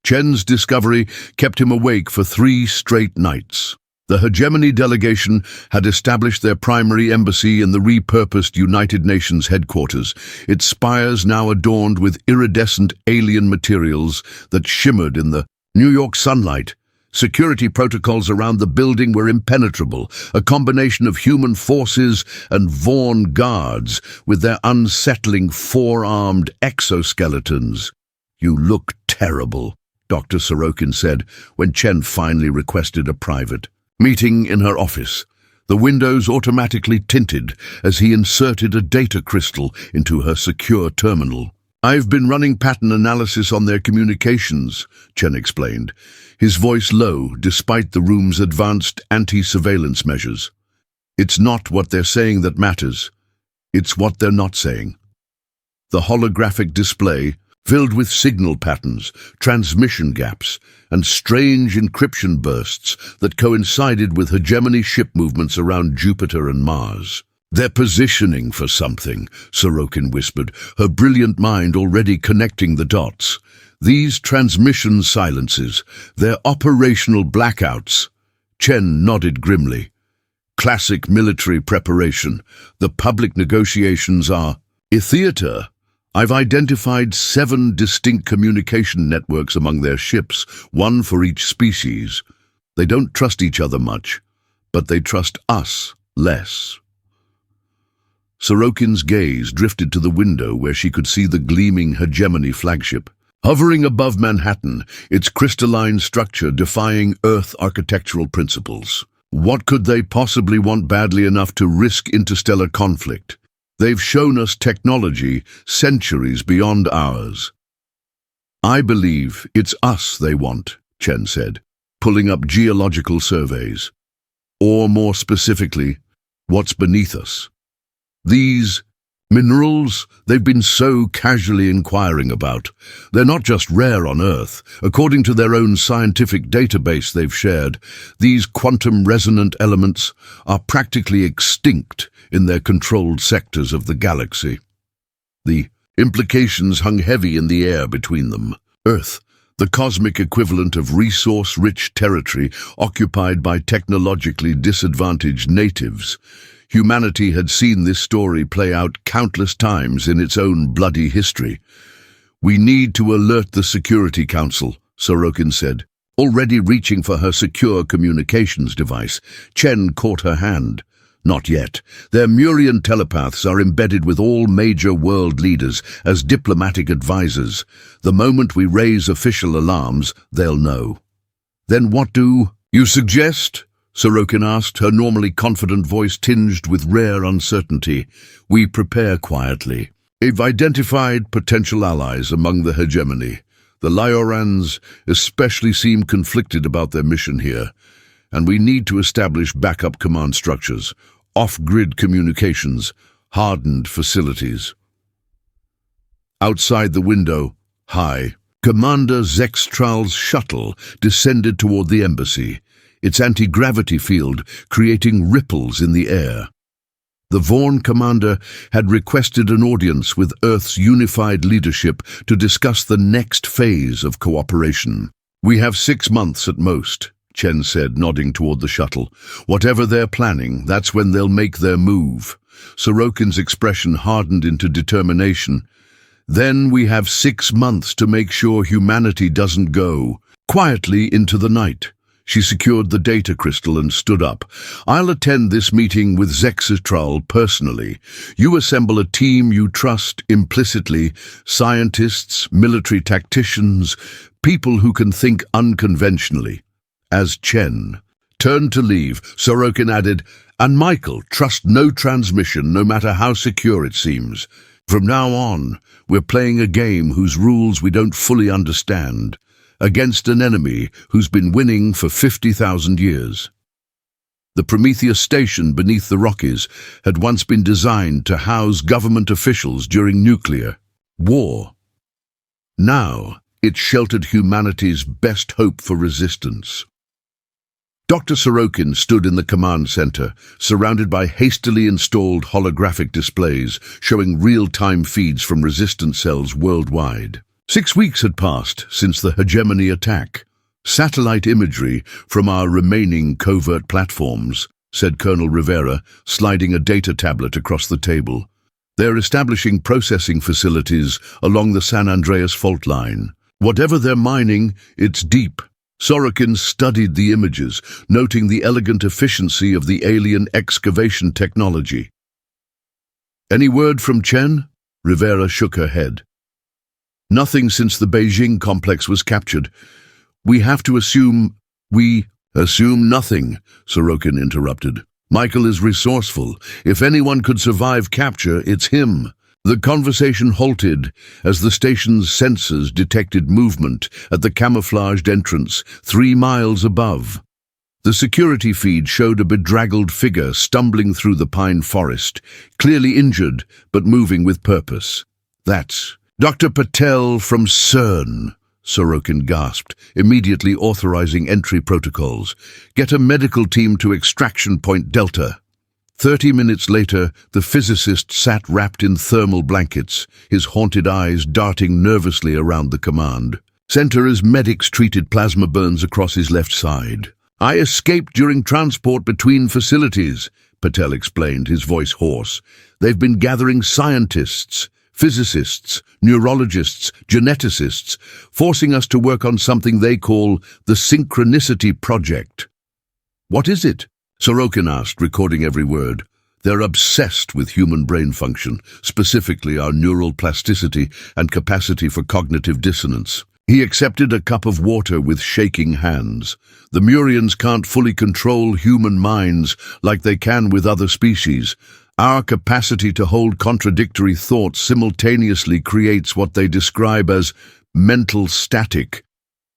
Chen's discovery kept him awake for 3 straight nights. The hegemony delegation had established their primary embassy in the repurposed United Nations headquarters, its spires now adorned with iridescent alien materials that shimmered in the New York sunlight. Security protocols around the building were impenetrable, a combination of human forces and Vaughn guards with their unsettling 4-armed exoskeletons. "You look terrible," Dr. Sorokin said when Chen finally requested a private meeting in her office. The windows automatically tinted as he inserted a data crystal into her secure terminal. "I've been running pattern analysis on their communications," Chen explained, his voice low despite the room's advanced anti-surveillance measures. "It's not what they're saying that matters. It's what they're not saying." The holographic display, filled with signal patterns, transmission gaps, and strange encryption bursts that coincided with hegemony ship movements around Jupiter and Mars. "They're positioning for something," Sorokin whispered, her brilliant mind already connecting the dots. "These transmission silences, they're operational blackouts." Chen nodded grimly. "Classic military preparation. The public negotiations are a theater. I've identified 7 distinct communication networks among their ships, 1 for each species. They don't trust each other much, but they trust us less." Sorokin's gaze drifted to the window where she could see the gleaming hegemony flagship. Hovering above Manhattan, its crystalline structure defying Earth architectural principles. What could they possibly want badly enough to risk interstellar conflict? They've shown us technology centuries beyond ours. "I believe it's us they want," Chen said, pulling up geological surveys. "Or more specifically, what's beneath us. These minerals they've been so casually inquiring about. They're not just rare on Earth. According to their own scientific database they've shared, these quantum-resonant elements are practically extinct in their controlled sectors of the galaxy. The implications hung heavy in the air between them. Earth, the cosmic equivalent of resource-rich territory occupied by technologically disadvantaged natives. Humanity had seen this story play out countless times in its own bloody history. "We need to alert the Security Council," Sorokin said, already reaching for her secure communications device. Chen caught her hand. "Not yet. Their Murian telepaths are embedded with all major world leaders as diplomatic advisors. The moment we raise official alarms, they'll know." "Then what do you suggest?" Sorokin asked, her normally confident voice tinged with rare uncertainty. "We prepare quietly. They've identified potential allies among the hegemony. The Liorans especially seem conflicted about their mission here, and we need to establish backup command structures, off-grid communications, hardened facilities." Outside the window, high, Commander Zextral's shuttle descended toward the embassy, its anti-gravity field creating ripples in the air. The Vaughn commander had requested an audience with Earth's unified leadership to discuss the next phase of cooperation. "We have 6 months at most," Chen said, nodding toward the shuttle. "Whatever they're planning, that's when they'll make their move." Sorokin's expression hardened into determination. "Then we have 6 months to make sure humanity doesn't go." Quietly into the night, she secured the data crystal and stood up. "I'll attend this meeting with Zexitral personally. You assemble a team you trust implicitly, scientists, military tacticians, people who can think unconventionally." As Chen turned to leave, Sorokin added, "And Michael, trust no transmission, no matter how secure it seems. From now on, we're playing a game whose rules we don't fully understand, against an enemy who's been winning for 50,000 years. The Prometheus station beneath the Rockies had once been designed to house government officials during nuclear war. Now, it sheltered humanity's best hope for resistance. Dr. Sorokin stood in the command center, surrounded by hastily installed holographic displays showing real-time feeds from resistance cells worldwide. 6 weeks had passed since the hegemony attack. Satellite imagery from our remaining covert platforms, said Colonel Rivera, sliding a data tablet across the table. They're establishing processing facilities along the San Andreas fault line. Whatever they're mining, it's deep. Sorokin studied the images, noting the elegant efficiency of the alien excavation technology. Any word from Chen? Rivera shook her head. Nothing since the Beijing complex was captured. We have to assume... We assume nothing, Sorokin interrupted. Michael is resourceful. If anyone could survive capture, it's him. The conversation halted as the station's sensors detected movement at the camouflaged entrance 3 miles above. The security feed showed a bedraggled figure stumbling through the pine forest, clearly injured but moving with purpose. That's Dr. Patel from CERN, Sorokin gasped, immediately authorizing entry protocols. Get a medical team to Extraction Point Delta. 30 minutes later, the physicist sat wrapped in thermal blankets, his haunted eyes darting nervously around the command center as medics treated plasma burns across his left side. I escaped during transport between facilities, Patel explained, his voice hoarse. They've been gathering scientists, physicists, neurologists, geneticists, forcing us to work on something they call the Synchronicity Project. What is it? Sorokin asked, recording every word. They're obsessed with human brain function, specifically our neural plasticity and capacity for cognitive dissonance. He accepted a cup of water with shaking hands. The Murians can't fully control human minds like they can with other species. Our capacity to hold contradictory thoughts simultaneously creates what they describe as mental static.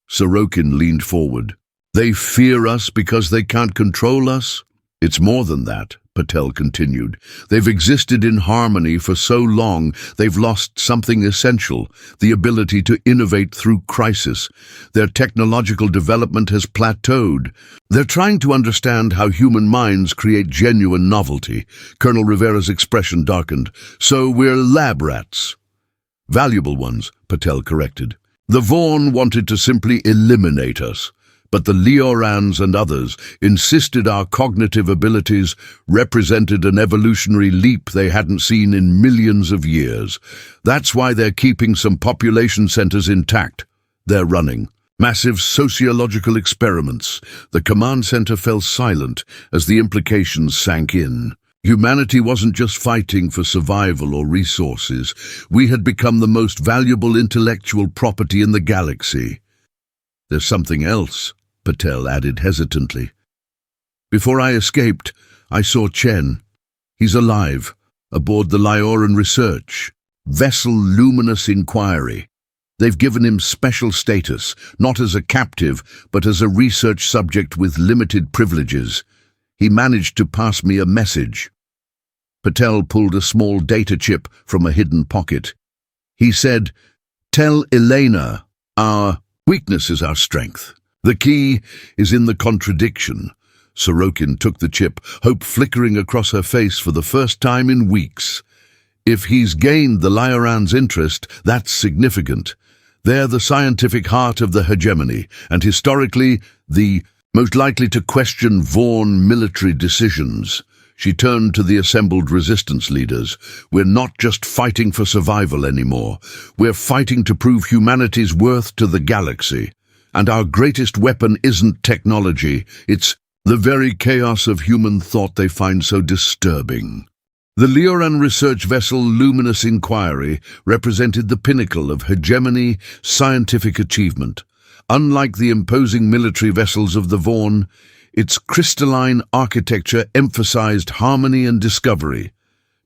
Sorokin leaned forward. They fear us because they can't control us? It's more than that, Patel continued. They've existed in harmony for so long, they've lost something essential, the ability to innovate through crisis. Their technological development has plateaued. They're trying to understand how human minds create genuine novelty. Colonel Rivera's expression darkened. So we're lab rats. Valuable ones, Patel corrected. The Vaughn wanted to simply eliminate us. But the Liorans and others insisted our cognitive abilities represented an evolutionary leap they hadn't seen in millions of years. That's why they're keeping some population centers intact. They're running massive sociological experiments. The command center fell silent as the implications sank in. Humanity wasn't just fighting for survival or resources. We had become the most valuable intellectual property in the galaxy. There's something else, Patel added hesitantly. Before I escaped, I saw Chen. He's alive, aboard the Lioran Research Vessel Luminous Inquiry. They've given him special status, not as a captive, but as a research subject with limited privileges. He managed to pass me a message. Patel pulled a small data chip from a hidden pocket. He said, "Tell Elena, our weakness is our strength. The key is in the contradiction." Sorokin took the chip, hope flickering across her face for the first time in weeks. If he's gained the Lioran's interest, that's significant. They're the scientific heart of the hegemony, and historically, the most likely to question Vaughn military decisions. She turned to the assembled resistance leaders. We're not just fighting for survival anymore. We're fighting to prove humanity's worth to the galaxy. And our greatest weapon isn't technology, it's the very chaos of human thought they find so disturbing. The Lioran research vessel Luminous Inquiry represented the pinnacle of hegemony, scientific achievement. Unlike the imposing military vessels of the Vaughn, its crystalline architecture emphasized harmony and discovery.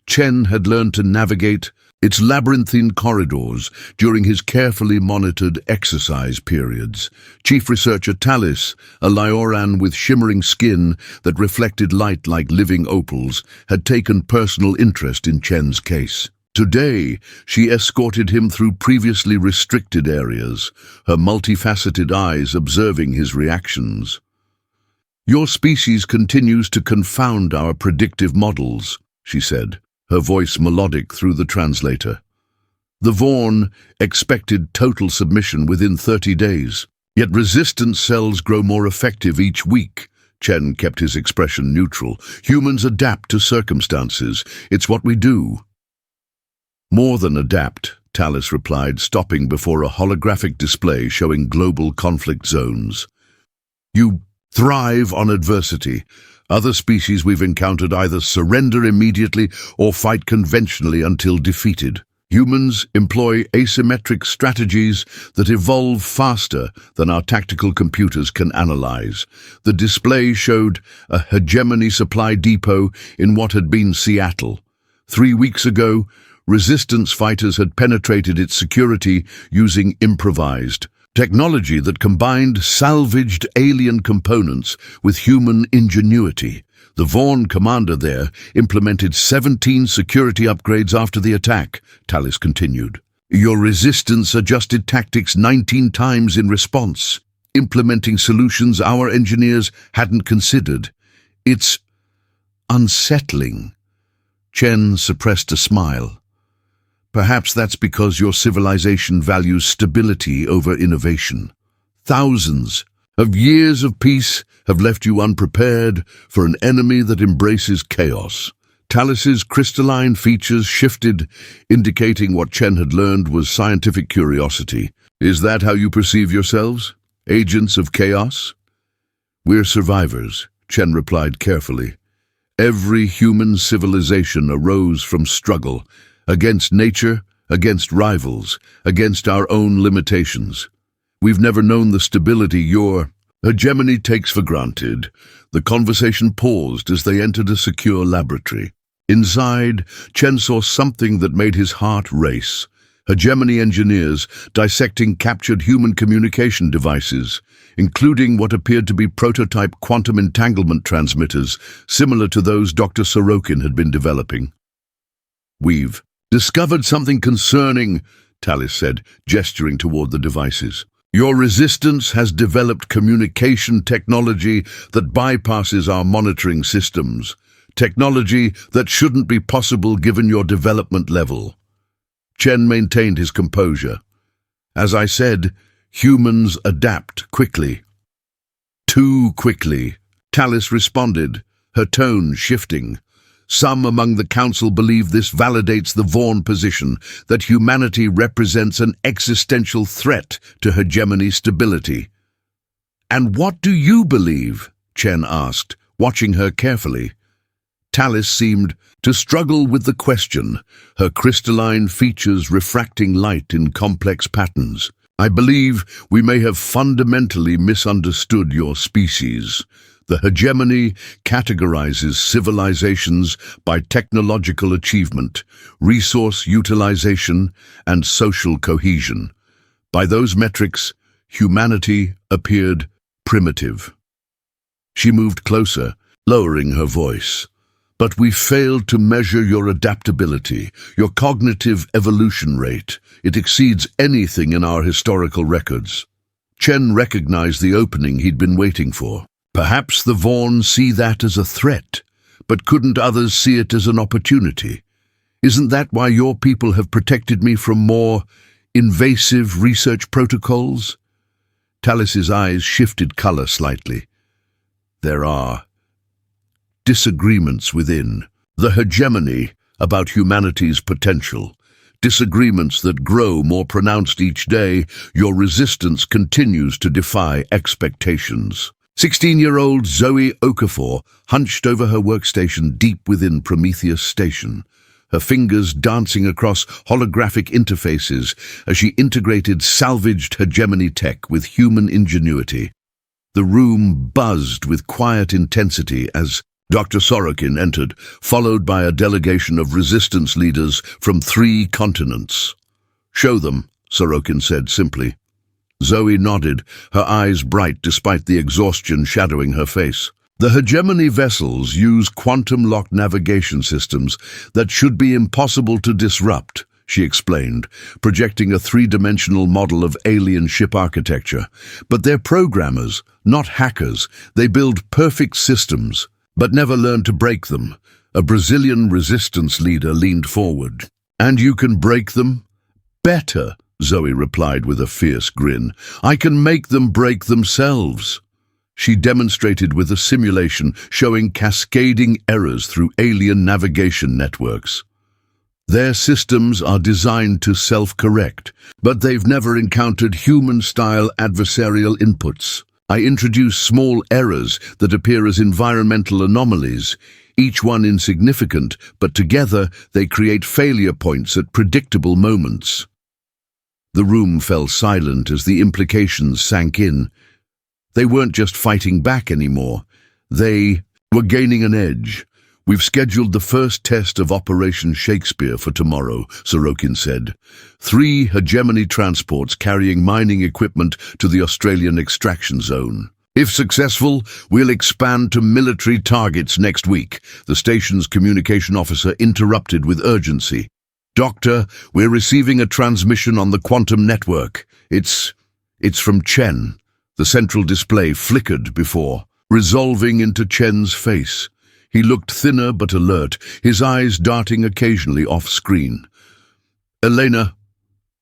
Chen had learned to navigate its labyrinthine corridors during his carefully monitored exercise periods. Chief Researcher Talis, a Lioran with shimmering skin that reflected light like living opals, had taken personal interest in Chen's case. Today, she escorted him through previously restricted areas, her multifaceted eyes observing his reactions. "Your species continues to confound our predictive models," she said, her voice melodic through the translator. The Vaughn expected total submission within 30 days. Yet resistance cells grow more effective each week. Chen kept his expression neutral. Humans adapt to circumstances. It's what we do. More than adapt, Tallis replied, stopping before a holographic display showing global conflict zones. You thrive on adversity. Other species we've encountered either surrender immediately or fight conventionally until defeated. Humans employ asymmetric strategies that evolve faster than our tactical computers can analyze. The display showed a hegemony supply depot in what had been Seattle. 3 weeks ago, resistance fighters had penetrated its security using improvised technology that combined salvaged alien components with human ingenuity. The Vaughn commander there implemented 17 security upgrades after the attack, Tallis continued. Your resistance adjusted tactics 19 times in response, implementing solutions our engineers hadn't considered. It's unsettling. Chen suppressed a smile. Perhaps that's because your civilization values stability over innovation. Thousands of years of peace have left you unprepared for an enemy that embraces chaos. Tallis's crystalline features shifted, indicating what Chen had learned was scientific curiosity. Is that how you perceive yourselves? Agents of chaos? We're survivors, Chen replied carefully. Every human civilization arose from struggle, against nature, against rivals, against our own limitations. We've never known the stability your hegemony takes for granted. The conversation paused as they entered a secure laboratory. Inside, Chen saw something that made his heart race. Hegemony engineers dissecting captured human communication devices, including what appeared to be prototype quantum entanglement transmitters, similar to those Dr. Sorokin had been developing. We've discovered something concerning, Tallis said, gesturing toward the devices. Your resistance has developed communication technology that bypasses our monitoring systems, technology that shouldn't be possible given your development level. Chen maintained his composure. As I said, humans adapt quickly. Too quickly, Tallis responded, her tone shifting. Some among the council believe this validates the Vaughn position, that humanity represents an existential threat to hegemony stability. And what do you believe? Chen asked, watching her carefully. Tallis seemed to struggle with the question, her crystalline features refracting light in complex patterns. I believe we may have fundamentally misunderstood your species. The hegemony categorizes civilizations by technological achievement, resource utilization, and social cohesion. By those metrics, humanity appeared primitive. She moved closer, lowering her voice. But we failed to measure your adaptability, your cognitive evolution rate. It exceeds anything in our historical records. Chen recognized the opening he'd been waiting for. Perhaps the Vaughn see that as a threat, but couldn't others see it as an opportunity? Isn't that why your people have protected me from more invasive research protocols? Tallis's eyes shifted color slightly. There are disagreements within the hegemony about humanity's potential, disagreements that grow more pronounced each day. Your resistance continues to defy expectations. 16-year-old Zoe Okafor hunched over her workstation deep within Prometheus Station, her fingers dancing across holographic interfaces as she integrated salvaged hegemony tech with human ingenuity. The room buzzed with quiet intensity as Dr. Sorokin entered, followed by a delegation of resistance leaders from 3 continents. Show them, Sorokin said simply. Zoe nodded, her eyes bright despite the exhaustion shadowing her face. The hegemony vessels use quantum-locked navigation systems that should be impossible to disrupt, she explained, projecting a 3-dimensional model of alien ship architecture. But they're programmers, not hackers. They build perfect systems, but never learn to break them. A Brazilian resistance leader leaned forward. And you can break them? Better, Zoe replied with a fierce grin. I can make them break themselves. She demonstrated with a simulation showing cascading errors through alien navigation networks. Their systems are designed to self-correct, but they've never encountered human-style adversarial inputs. I introduce small errors that appear as environmental anomalies, each one insignificant, but together they create failure points at predictable moments. The room fell silent as the implications sank in. They weren't just fighting back anymore. They were gaining an edge. We've scheduled the first test of Operation Shakespeare for tomorrow, Sorokin said. 3 hegemony transports carrying mining equipment to the Australian extraction zone. If successful, we'll expand to military targets next week, the station's communication officer interrupted with urgency. Doctor, we're receiving a transmission on the quantum network. It's from Chen. The central display flickered before, resolving into Chen's face. He looked thinner but alert, his eyes darting occasionally off-screen. Elena,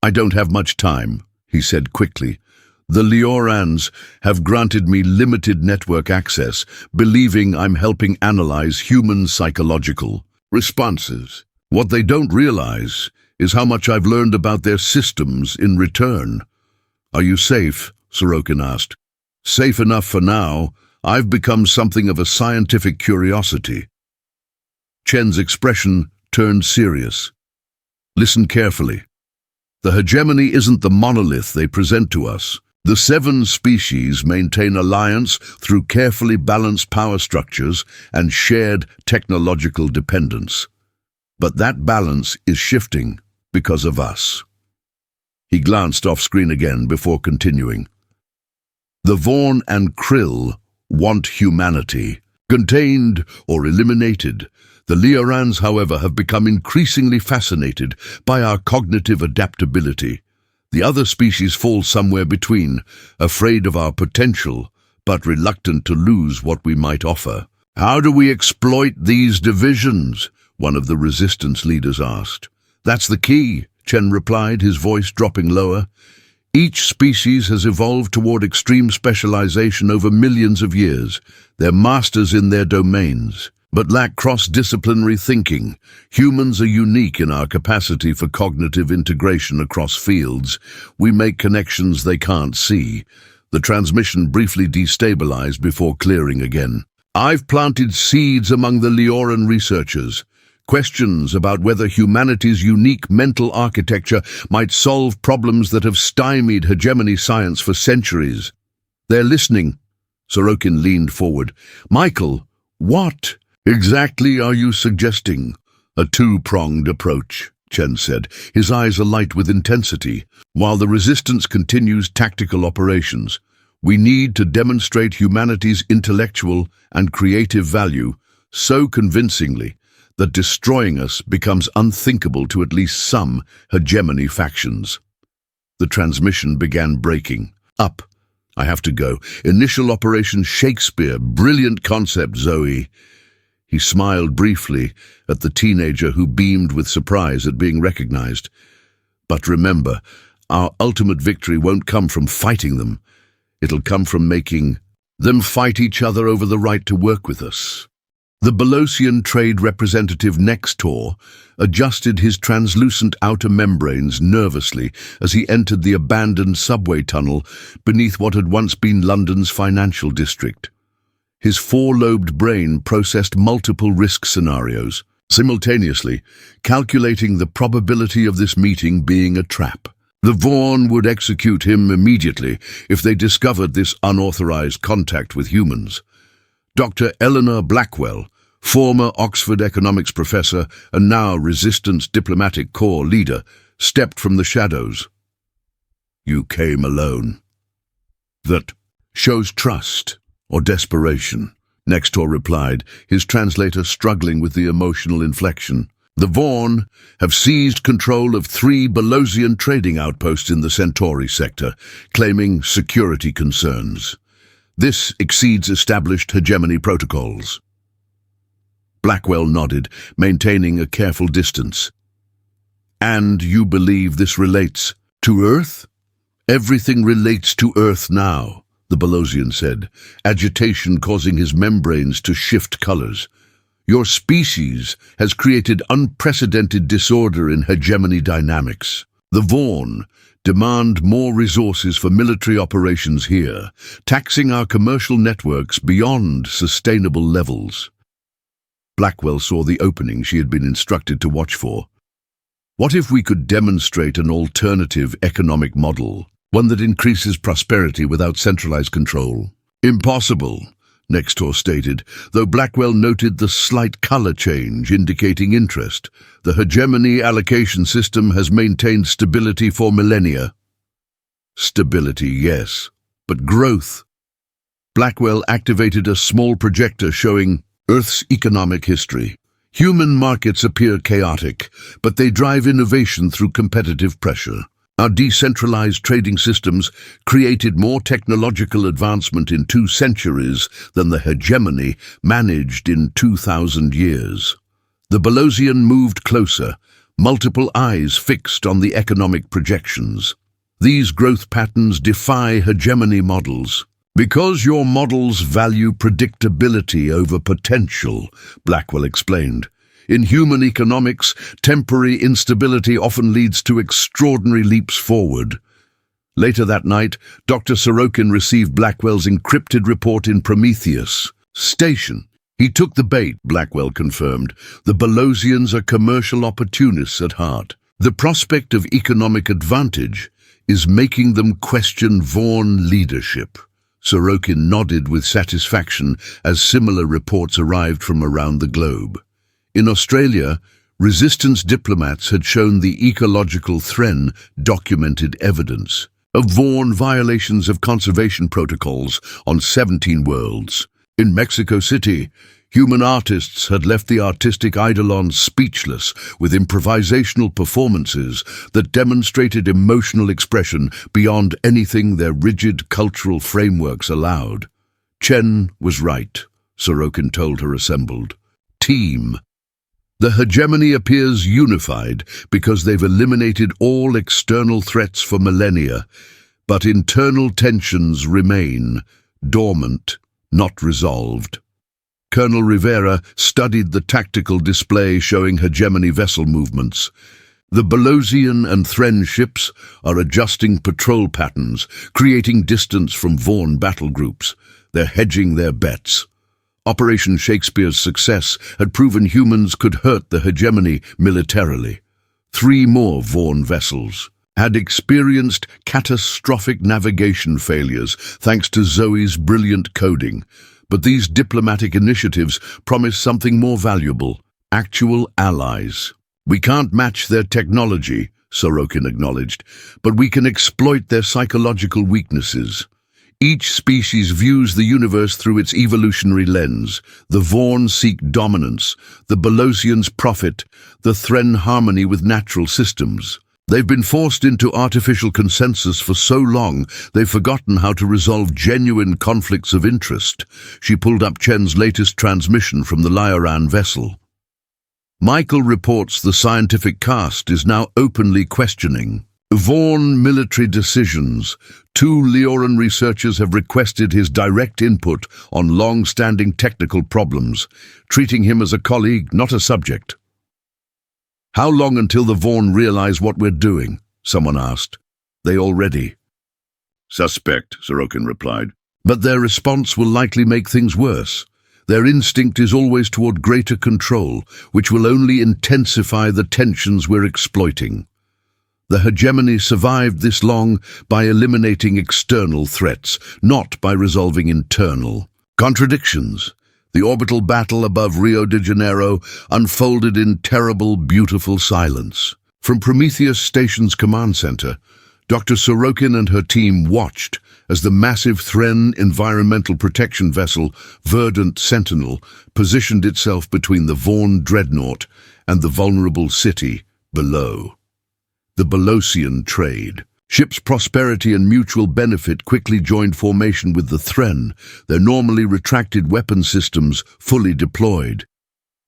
I don't have much time, he said quickly. The Liorans have granted me limited network access, believing I'm helping analyze human psychological responses. What they don't realize is how much I've learned about their systems in return. Are you safe? Sorokin asked. Safe enough for now. I've become something of a scientific curiosity. Chen's expression turned serious. Listen carefully. The hegemony isn't the monolith they present to us. The 7 species maintain alliance through carefully balanced power structures and shared technological dependence. But that balance is shifting because of us. He glanced off-screen again before continuing. The Vaughn and Krill want humanity, contained or eliminated. The Liorans, however, have become increasingly fascinated by our cognitive adaptability. The other species fall somewhere between, afraid of our potential, but reluctant to lose what we might offer. How do we exploit these divisions? One of the resistance leaders asked. That's the key, Chen replied, his voice dropping lower. Each species has evolved toward extreme specialization over millions of years. They're masters in their domains, but lack cross-disciplinary thinking. Humans are unique in our capacity for cognitive integration across fields. We make connections they can't see. The transmission briefly destabilized before clearing again. I've planted seeds among the Lioran researchers. Questions about whether humanity's unique mental architecture might solve problems that have stymied hegemony science for centuries. They're listening. Sorokin leaned forward. Michael, what exactly are you suggesting? A 2-pronged approach, Chen said, his eyes alight with intensity. While the resistance continues tactical operations, we need to demonstrate humanity's intellectual and creative value so convincingly that destroying us becomes unthinkable to at least some hegemony factions. The transmission began breaking. Up. I have to go. Initial Operation Shakespeare. Brilliant concept, Zoe. He smiled briefly at the teenager who beamed with surprise at being recognized. But remember, our ultimate victory won't come from fighting them. It'll come from making them fight each other over the right to work with us. The Belosian trade representative Nextor adjusted his translucent outer membranes nervously as he entered the abandoned subway tunnel beneath what had once been London's financial district. His 4-lobed brain processed multiple risk scenarios, simultaneously calculating the probability of this meeting being a trap. The Vaughn would execute him immediately if they discovered this unauthorized contact with humans. Dr. Eleanor Blackwell, former Oxford economics professor and now Resistance Diplomatic Corps leader, stepped from the shadows. You came alone. That shows trust or desperation, Nextor replied, his translator struggling with the emotional inflection. The Vaughn have seized control of 3 Belosian trading outposts in the Centauri sector, claiming security concerns. This exceeds established hegemony protocols. Blackwell nodded, maintaining a careful distance. And you believe this relates to Earth? Everything relates to Earth now, the Belosian said, agitation causing his membranes to shift colors. Your species has created unprecedented disorder in hegemony dynamics. The Vaughn demand more resources for military operations here, taxing our commercial networks beyond sustainable levels. Blackwell saw the opening she had been instructed to watch for. What if we could demonstrate an alternative economic model, one that increases prosperity without centralized control? Impossible, Nextor stated, though Blackwell noted the slight color change indicating interest. The hegemony allocation system has maintained stability for millennia. Stability, yes, but growth. Blackwell activated a small projector showing Earth's economic history. Human markets appear chaotic, but they drive innovation through competitive pressure. Our decentralized trading systems created more technological advancement in 2 centuries than the hegemony managed in 2,000 years. The Belosian moved closer, multiple eyes fixed on the economic projections. These growth patterns defy hegemony models. Because your models value predictability over potential, Blackwell explained. In human economics, temporary instability often leads to extraordinary leaps forward. Later that night, Dr. Sorokin received Blackwell's encrypted report in Prometheus Station. He took the bait, Blackwell confirmed. The Belosians are commercial opportunists at heart. The prospect of economic advantage is making them question Vaughn leadership. Sorokin nodded with satisfaction as similar reports arrived from around the globe. In Australia, resistance diplomats had shown the ecological Thren documented evidence of Vaughn violations of conservation protocols on 17 worlds. In Mexico City, human artists had left the artistic eidolons speechless with improvisational performances that demonstrated emotional expression beyond anything their rigid cultural frameworks allowed. Chen was right, Sorokin told her assembled team. The hegemony appears unified because they've eliminated all external threats for millennia, but internal tensions remain, dormant, not resolved. Colonel Rivera studied the tactical display showing hegemony vessel movements. The Belosian and Thren ships are adjusting patrol patterns, creating distance from Vaughn battle groups. They're hedging their bets. Operation Shakespeare's success had proven humans could hurt the hegemony militarily. 3 more Vaughn vessels had experienced catastrophic navigation failures thanks to Zoe's brilliant coding. But these diplomatic initiatives promise something more valuable: actual allies. We can't match their technology, Sorokin acknowledged, but we can exploit their psychological weaknesses. Each species views the universe through its evolutionary lens. The Vaughn seek dominance, the Belosians profit, the Thren harmony with natural systems. They've been forced into artificial consensus for so long, they've forgotten how to resolve genuine conflicts of interest. She pulled up Chen's latest transmission from the Lioran vessel. Michael reports the scientific cast is now openly questioning Vaughn military decisions. 2 Lioran researchers have requested his direct input on long-standing technical problems, treating him as a colleague, not a subject. How long until the Vaughn realize what we're doing? Someone asked. They already. Suspect, Sorokin replied. But their response will likely make things worse. Their instinct is always toward greater control, which will only intensify the tensions we're exploiting. The hegemony survived this long by eliminating external threats, not by resolving internal contradictions. The orbital battle above Rio de Janeiro unfolded in terrible, beautiful silence. From Prometheus Station's command center, Dr. Sorokin and her team watched as the massive Thren environmental protection vessel Verdant Sentinel positioned itself between the Vaughn dreadnought and the vulnerable city below. The Belosian trade. Ships' prosperity and mutual benefit quickly joined formation with the Thren, their normally retracted weapon systems fully deployed.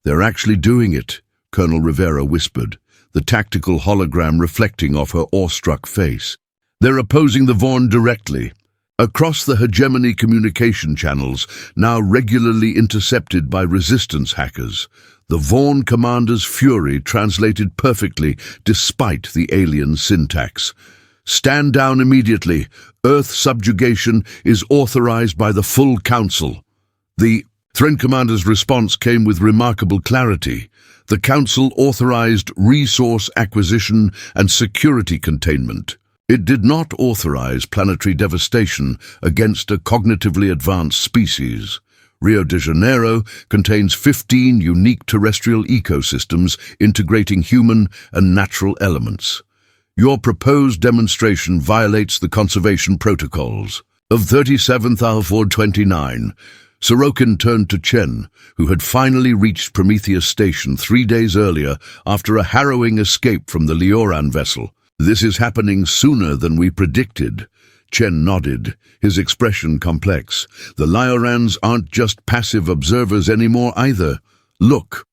They're actually doing it, Colonel Rivera whispered. the tactical hologram reflecting off her awestruck face. They're opposing the Vaughn directly. Across the hegemony communication channels, now regularly intercepted by resistance hackers, the Vaughn commander's fury translated perfectly despite the alien syntax. Stand down immediately. Earth subjugation is authorized by the full council. The Thren commander's response came with remarkable clarity. The council authorized resource acquisition and security containment. It did not authorize planetary devastation against a cognitively advanced species. Rio de Janeiro contains 15 unique terrestrial ecosystems integrating human and natural elements. Your proposed demonstration violates the conservation protocols. Of 37,429, Sorokin turned to Chen, who had finally reached Prometheus Station 3 days earlier after a harrowing escape from the Lioran vessel. This is happening sooner than we predicted. Chen nodded, his expression complex. The Liorans aren't just passive observers anymore either. Look.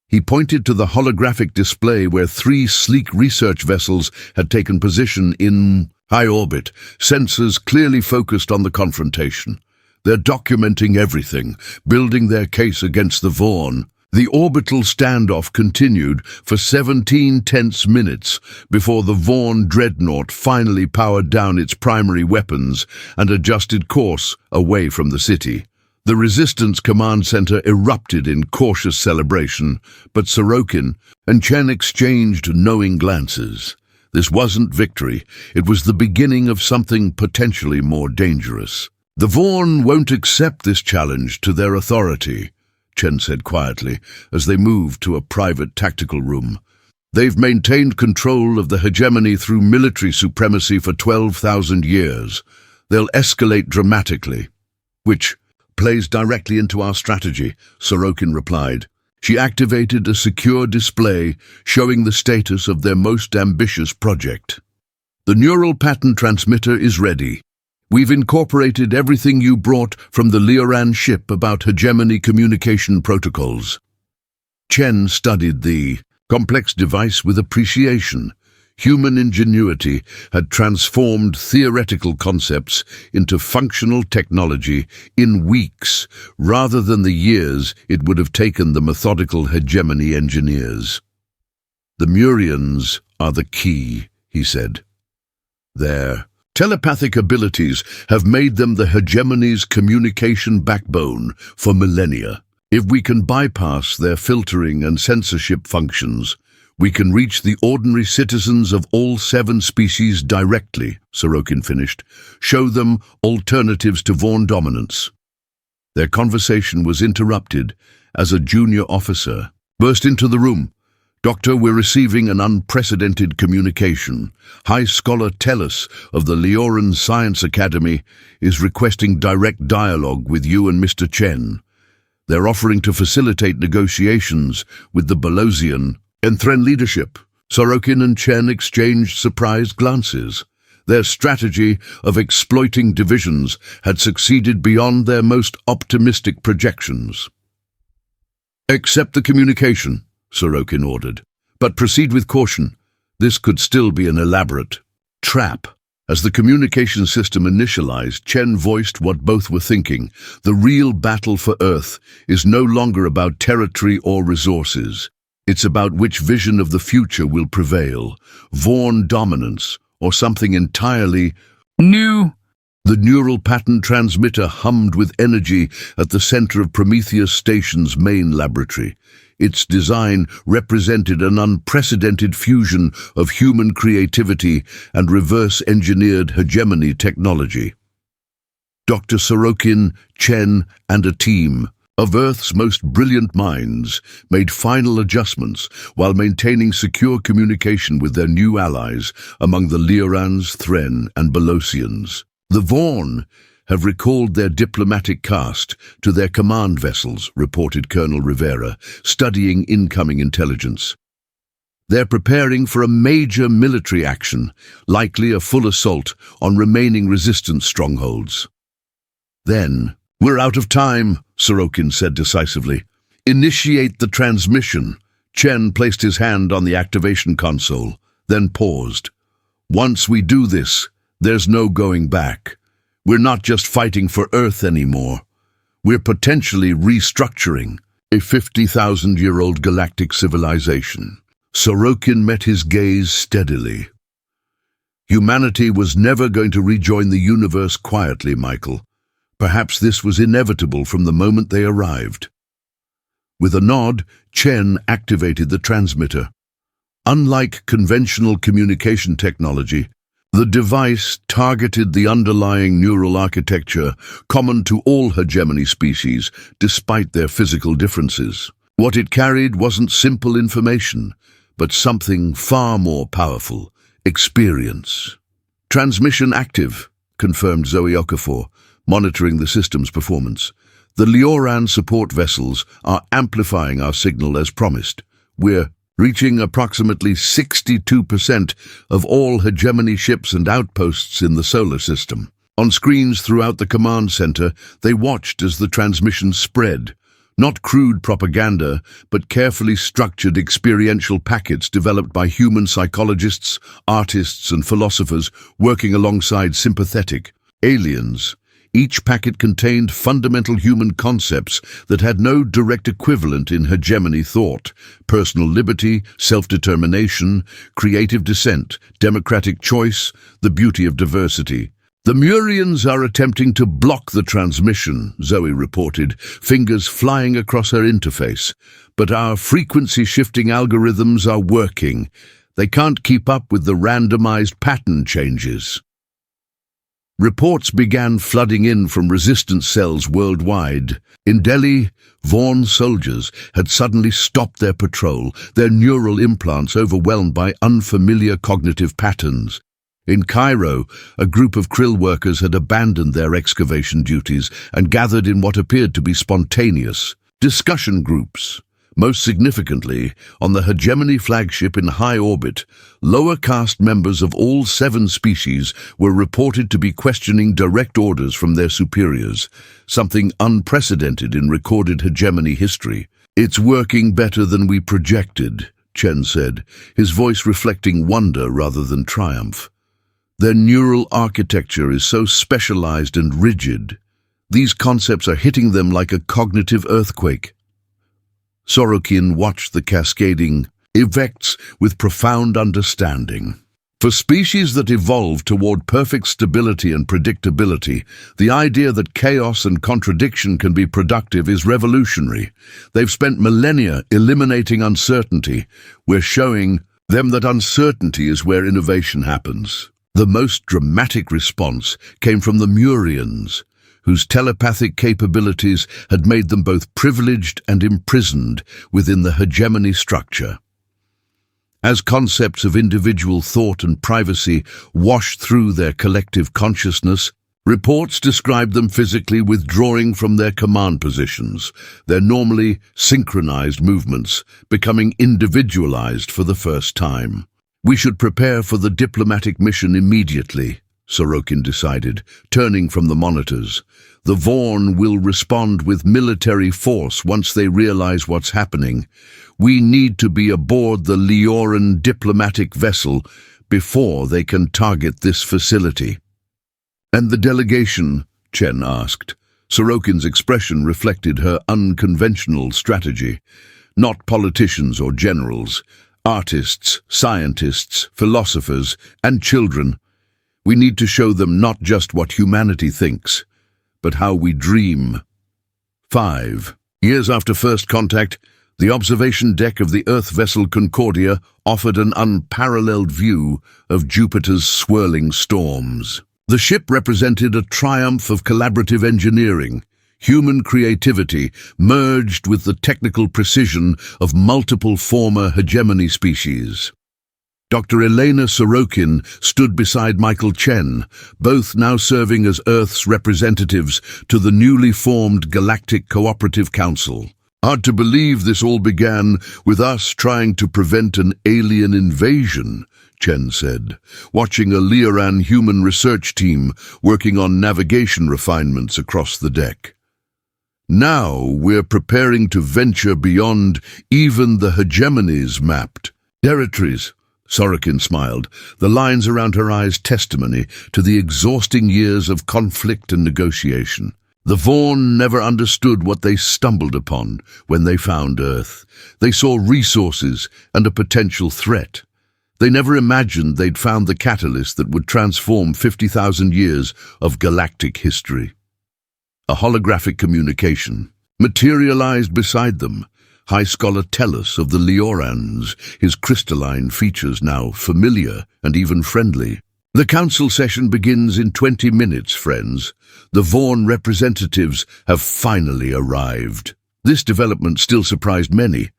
He pointed to the holographic display where 3 sleek research vessels had taken position in high orbit, sensors clearly focused on the confrontation. They're documenting everything, building their case against the Vaughn. The orbital standoff continued for 17 tense minutes before the Vaughn dreadnought finally powered down its primary weapons and adjusted course away from the city. The Resistance Command Center erupted in cautious celebration, but Sorokin and Chen exchanged knowing glances. This wasn't victory, it was the beginning of something potentially more dangerous. The Vaughn won't accept this challenge to their authority, Chen said quietly as they moved to a private tactical room. They've maintained control of the hegemony through military supremacy for 12,000 years. They'll escalate dramatically, which plays directly into our strategy, Sorokin replied. She activated a secure display showing the status of their most ambitious project. The neural pattern transmitter is ready. We've incorporated everything you brought from the Lioran ship about hegemony communication protocols. Chen studied the complex device with appreciation. Human ingenuity had transformed theoretical concepts into functional technology in weeks, rather than the years it would have taken the methodical hegemony engineers. The Murians are the key, he said. Their telepathic abilities have made them the hegemony's communication backbone for millennia. If we can bypass their filtering and censorship functions, we can reach the ordinary citizens of all 7 species directly, Sorokin finished. Show them alternatives to Vaughn dominance. Their conversation was interrupted as a junior officer burst into the room. Doctor, we're receiving an unprecedented communication. High Scholar Tellus of the Lioran Science Academy is requesting direct dialogue with you and Mr. Chen. They're offering to facilitate negotiations with the Belosian and Thren leadership. Sorokin and Chen exchanged surprised glances. Their strategy of exploiting divisions had succeeded beyond their most optimistic projections. Accept the communication, Sorokin ordered, but proceed with caution. This could still be an elaborate trap. As the communication system initialized, Chen voiced what both were thinking. The real battle for Earth is no longer about territory or resources. It's about which vision of the future will prevail, Vaughn dominance or something entirely new. The neural pattern transmitter hummed with energy at the center of Prometheus Station's main laboratory. Its design represented an unprecedented fusion of human creativity and reverse-engineered hegemony technology. Dr. Sorokin, Chen, and a team of Earth's most brilliant minds made final adjustments while maintaining secure communication with their new allies among the Liorans, Thren, and Belosians. The Vaughn have recalled their diplomatic caste to their command vessels, reported Colonel Rivera, studying incoming intelligence. They're preparing for a major military action, likely a full assault on remaining resistance strongholds. Then, we're out of time, Sorokin said decisively. Initiate the transmission. Chen placed his hand on the activation console, then paused. Once we do this, there's no going back. We're not just fighting for Earth anymore. We're potentially restructuring a 50,000-year-old galactic civilization. Sorokin met his gaze steadily. Humanity was never going to rejoin the universe quietly, Michael. Perhaps this was inevitable from the moment they arrived. With a nod, Chen activated the transmitter. Unlike conventional communication technology, the device targeted the underlying neural architecture common to all hegemony species, despite their physical differences. What it carried wasn't simple information, but something far more powerful: experience. Transmission active, confirmed Zoe Okafor, monitoring the system's performance. The Lioran support vessels are amplifying our signal as promised. We're reaching approximately 62% of all hegemony ships and outposts in the solar system. On screens throughout the command center, they watched as the transmission spread. Not crude propaganda, but carefully structured experiential packets developed by human psychologists, artists, and philosophers working alongside sympathetic aliens. Each packet contained fundamental human concepts that had no direct equivalent in hegemony thought: personal liberty, self-determination, creative dissent, democratic choice, the beauty of diversity. The Murians are attempting to block the transmission, Zoe reported, fingers flying across her interface. But our frequency-shifting algorithms are working. They can't keep up with the randomized pattern changes. Reports began flooding in from resistance cells worldwide. In Delhi, Vaughn soldiers had suddenly stopped their patrol, their neural implants overwhelmed by unfamiliar cognitive patterns. In Cairo, a group of krill workers had abandoned their excavation duties and gathered in what appeared to be spontaneous discussion groups. Most significantly, on the hegemony flagship in high orbit, lower caste members of all 7 species were reported to be questioning direct orders from their superiors, something unprecedented in recorded hegemony history. "It's working better than we projected," Chen said, his voice reflecting wonder rather than triumph. "Their neural architecture is so specialized and rigid. These concepts are hitting them like a cognitive earthquake." Sorokin watched the cascading effects with profound understanding. For species that evolve toward perfect stability and predictability, the idea that chaos and contradiction can be productive is revolutionary. They've spent millennia eliminating uncertainty. We're showing them that uncertainty is where innovation happens. The most dramatic response came from the Murians, whose telepathic capabilities had made them both privileged and imprisoned within the hegemony structure. As concepts of individual thought and privacy washed through their collective consciousness, reports described them physically withdrawing from their command positions, their normally synchronized movements becoming individualized for the first time. "We should prepare for the diplomatic mission immediately," Sorokin decided, turning from the monitors. "The Vaughn will respond with military force once they realize what's happening. We need to be aboard the Lioran diplomatic vessel before they can target this facility." "And the delegation?" Chen asked. Sorokin's expression reflected her unconventional strategy. "Not politicians or generals. Artists, scientists, philosophers, and children. We need to show them not just what humanity thinks, but how we dream." 5 years after first contact, the observation deck of the Earth vessel Concordia offered an unparalleled view of Jupiter's swirling storms. The ship represented a triumph of collaborative engineering. Human creativity merged with the technical precision of multiple former hegemony species. Dr. Elena Sorokin stood beside Michael Chen, both now serving as Earth's representatives to the newly formed Galactic Cooperative Council. "Hard to believe this all began with us trying to prevent an alien invasion," Chen said, watching a Lioran human research team working on navigation refinements across the deck. Now we're preparing to venture beyond even the hegemonies mapped territories. Sorokin smiled, the lines around her eyes testimony to the exhausting years of conflict and negotiation. The Vaughn never understood what they stumbled upon when they found Earth. They saw resources and a potential threat. They never imagined they'd found the catalyst that would transform 50,000 years of galactic history. A holographic communication materialized beside them. High Scholar Tellus of the Leorans, his crystalline features now familiar and even friendly. The council session begins in 20 minutes, friends. The Vaughn representatives have finally arrived. This development still surprised many.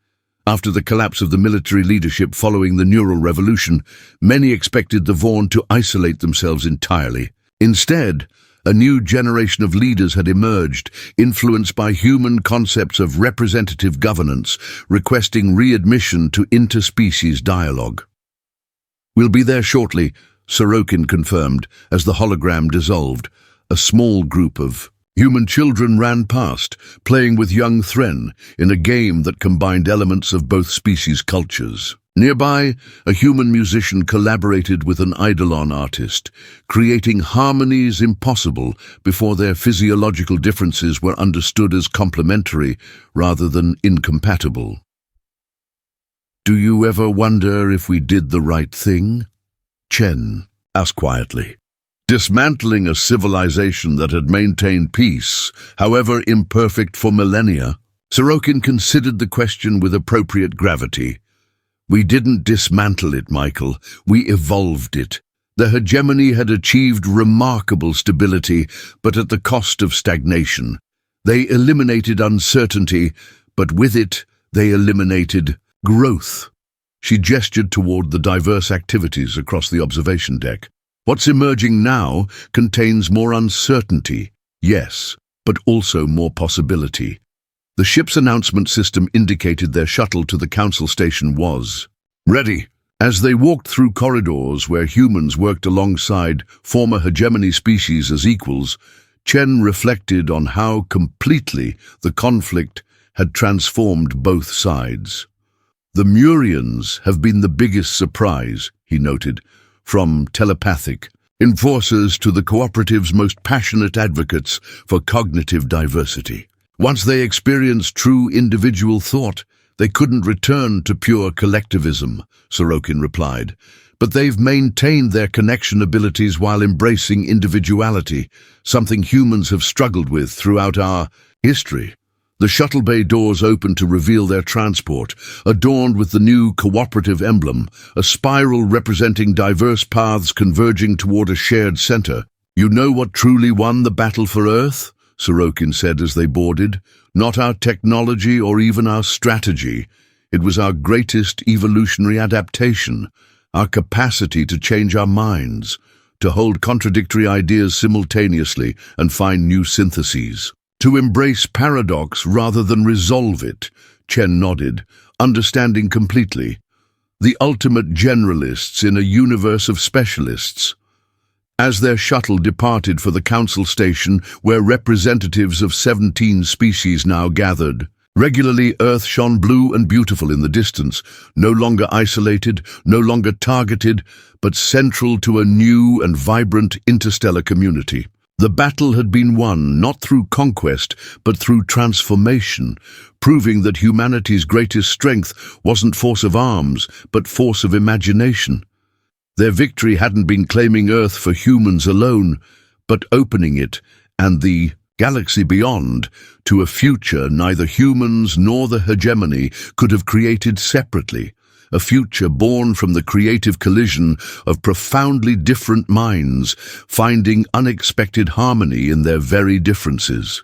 After the collapse of the military leadership following the Neural Revolution, many expected the Vaughn to isolate themselves entirely. Instead, a new generation of leaders had emerged, influenced by human concepts of representative governance, requesting readmission to interspecies dialogue. "We'll be there shortly," Sorokin confirmed as the hologram dissolved. A small group of human children ran past, playing with young Thren in a game that combined elements of both species' cultures. Nearby, a human musician collaborated with an Eidolon artist, creating harmonies impossible before their physiological differences were understood as complementary rather than incompatible. "Do you ever wonder if we did the right thing?" Chen asked quietly. Dismantling a civilization that had maintained peace, however imperfect for millennia, Sorokin considered the question with appropriate gravity. "We didn't dismantle it, Michael. We evolved it. The hegemony had achieved remarkable stability, but at the cost of stagnation. They eliminated uncertainty, but with it, they eliminated growth." She gestured toward the diverse activities across the observation deck. "What's emerging now contains more uncertainty, yes, but also more possibility." The ship's announcement system indicated their shuttle to the council station was ready. As they walked through corridors where humans worked alongside former hegemony species as equals, Chen reflected on how completely the conflict had transformed both sides. "The Murians have been the biggest surprise," he noted, from telepathic enforcers to the cooperative's most passionate advocates for cognitive diversity. Once they experienced true individual thought, they couldn't return to pure collectivism, Sorokin replied. But they've maintained their connection abilities while embracing individuality, something humans have struggled with throughout our history. The shuttle bay doors opened to reveal their transport, adorned with the new cooperative emblem, a spiral representing diverse paths converging toward a shared center. "You know what truly won the battle for Earth?" Sorokin said as they boarded. "Not our technology or even our strategy. It was our greatest evolutionary adaptation, our capacity to change our minds, to hold contradictory ideas simultaneously and find new syntheses. To embrace paradox rather than resolve it," Chen nodded, understanding completely. "The ultimate generalists in a universe of specialists." As their shuttle departed for the council station, where representatives of 17 species now gathered, regularly Earth shone blue and beautiful in the distance, no longer isolated, no longer targeted, but central to a new and vibrant interstellar community. The battle had been won not through conquest, but through transformation, proving that humanity's greatest strength wasn't force of arms, but force of imagination. Their victory hadn't been claiming Earth for humans alone, but opening it, and the galaxy beyond, to a future neither humans nor the hegemony could have created separately, a future born from the creative collision of profoundly different minds, finding unexpected harmony in their very differences.